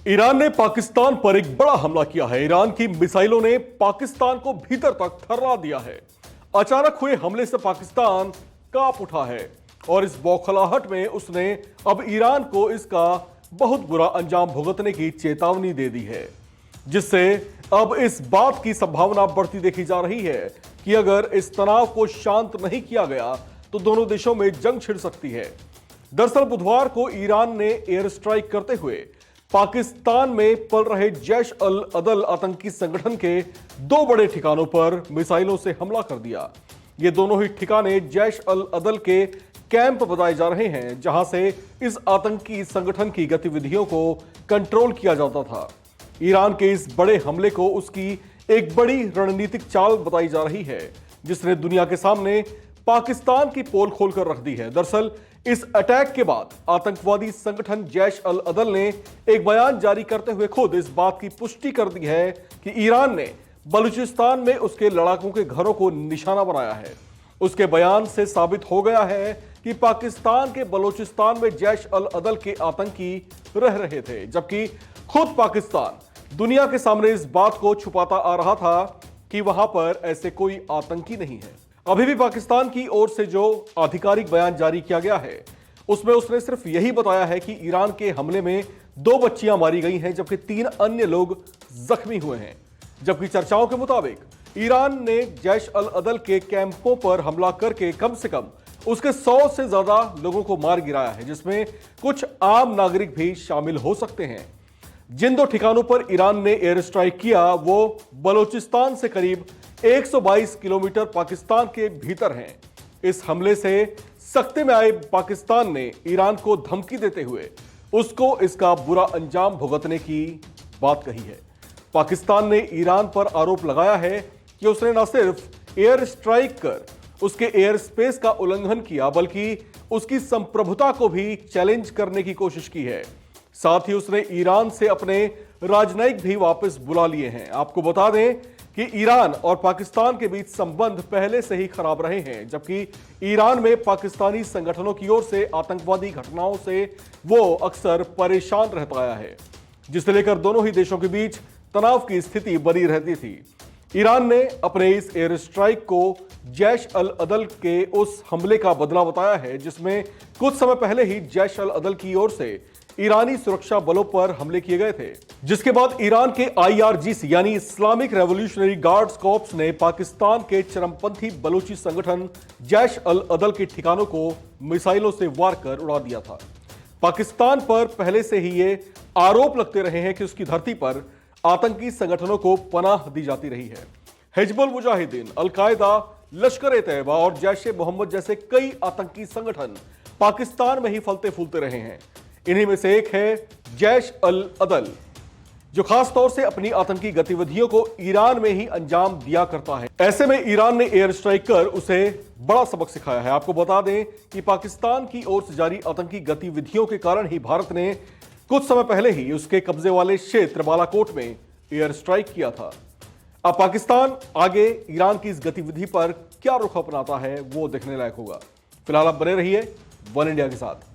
Iran ने पाकिस्तान पर एक बड़ा हमला किया है। ईरान की मिसाइलों ने पाकिस्तान को भीतर तक थर्रा दिया है। अचानक हुए हमले से पाकिस्तान कांप उठा है और इस बौखलाहट में उसने अब ईरान को इसका बहुत बुरा अंजाम भुगतने की चेतावनी दे दी है, जिससे अब इस बात की संभावना बढ़ती देखी जा रही है कि अगर इस तनाव को शांत नहीं किया गया तो दोनों देशों में जंग छिड़ सकती है। दरअसल बुधवार को ईरान ने एयर स्ट्राइक करते हुए पाकिस्तान में पल रहे जैश अल अदल आतंकी संगठन के दो बड़े ठिकानों पर मिसाइलों से हमला कर दिया। ये दोनों ही ठिकाने जैश अल अदल के कैंप बताए जा रहे हैं, जहां से इस आतंकी संगठन की गतिविधियों को कंट्रोल किया जाता था। ईरान के इस बड़े हमले को उसकी एक बड़ी रणनीतिक चाल बताई जा रही है, जिसने दुनिया के सामने पाकिस्तान की पोल खोलकर रख दी है। दरअसल इस अटैक के बाद आतंकवादी संगठन जैश अल अदल ने एक बयान जारी करते हुए खुद इस बात की पुष्टि कर दी है कि ईरान ने बलूचिस्तान में उसके लड़ाकों के घरों को निशाना बनाया है। उसके बयान से साबित हो गया है कि पाकिस्तान के बलूचिस्तान में जैश अल अदल के आतंकी रह रहे थे, जबकि खुद पाकिस्तान दुनिया के सामने इस बात को छुपाता आ रहा था कि वहां पर ऐसे कोई आतंकी नहीं है। अभी भी पाकिस्तान की ओर से जो आधिकारिक बयान जारी किया गया है, उसमें उसने सिर्फ यही बताया है कि ईरान के हमले में 2 बच्चियां मारी गई हैं, जबकि 3 अन्य लोग जख्मी हुए हैं। जबकि चर्चाओं के मुताबिक ईरान ने जैश अल अदल के कैंपों पर हमला करके कम से कम उसके 100 से ज्यादा लोगों को मार गिराया है, जिसमें कुछ आम नागरिक भी शामिल हो सकते हैं। जिन 2 ठिकानों पर ईरान ने एयर स्ट्राइक किया वो बलूचिस्तान से करीब 122 किलोमीटर पाकिस्तान के भीतर हैं। इस हमले से सख्ते में आए पाकिस्तान ने ईरान को धमकी देते हुए उसको इसका बुरा अंजाम भुगतने की बात कही है। पाकिस्तान ने ईरान पर आरोप लगाया है कि उसने न सिर्फ एयर स्ट्राइक कर उसके एयर स्पेस का उल्लंघन किया, बल्कि उसकी संप्रभुता को भी चैलेंज करने की कोशिश की है। साथ ही उसने ईरान से अपने राजनयिक भी वापस बुला लिए हैं। आपको बता दें कि ईरान और पाकिस्तान के बीच संबंध पहले से ही खराब रहे हैं, जबकि ईरान में पाकिस्तानी संगठनों की ओर से आतंकवादी घटनाओं से वो अक्सर परेशान रहता आया है, जिसे लेकर दोनों ही देशों के बीच तनाव की स्थिति बनी रहती थी। ईरान ने अपने इस एयर स्ट्राइक को जैश अल अदल के उस हमले का बदला बताया है, जिसमें कुछ समय पहले ही जैश अल अदल की ओर से ईरानी सुरक्षा बलों पर हमले किए गए थे, जिसके बाद ईरान के IRGC यानी इस्लामिक रेवोल्यूशनरी गार्ड्स कॉर्प्स ने पाकिस्तान के चरमपंथी बलूची संगठन जैश अल अदल के ठिकानों को मिसाइलों से वार कर उड़ा दिया था। पाकिस्तान पर पहले से ही ये आरोप लगते रहे हैं कि उसकी धरती पर आतंकी संगठनों को पनाह दी जाती रही है। हिजबुल मुजाहिदीन, अल-कायदा, लश्कर-ए-तैयबा और जैश-ए-मोहम्मद जैसे कई आतंकी संगठन पाकिस्तान में ही फलते फूलते रहे हैं। इन्हीं में से एक है जैश अल अदल, जो खास तौर से अपनी आतंकी गतिविधियों को ईरान में ही अंजाम दिया करता है। ऐसे में ईरान ने एयर स्ट्राइक कर उसे बड़ा सबक सिखाया है। आपको बता दें कि पाकिस्तान की ओर से जारी आतंकी गतिविधियों के कारण ही भारत ने कुछ समय पहले ही उसके कब्जे वाले क्षेत्र बालाकोट में एयर स्ट्राइक किया था। अब पाकिस्तान आगे ईरान की इस गतिविधि पर क्या रुख अपनाता है वो देखने लायक होगा। फिलहाल आप बने रहिए वन इंडिया के साथ।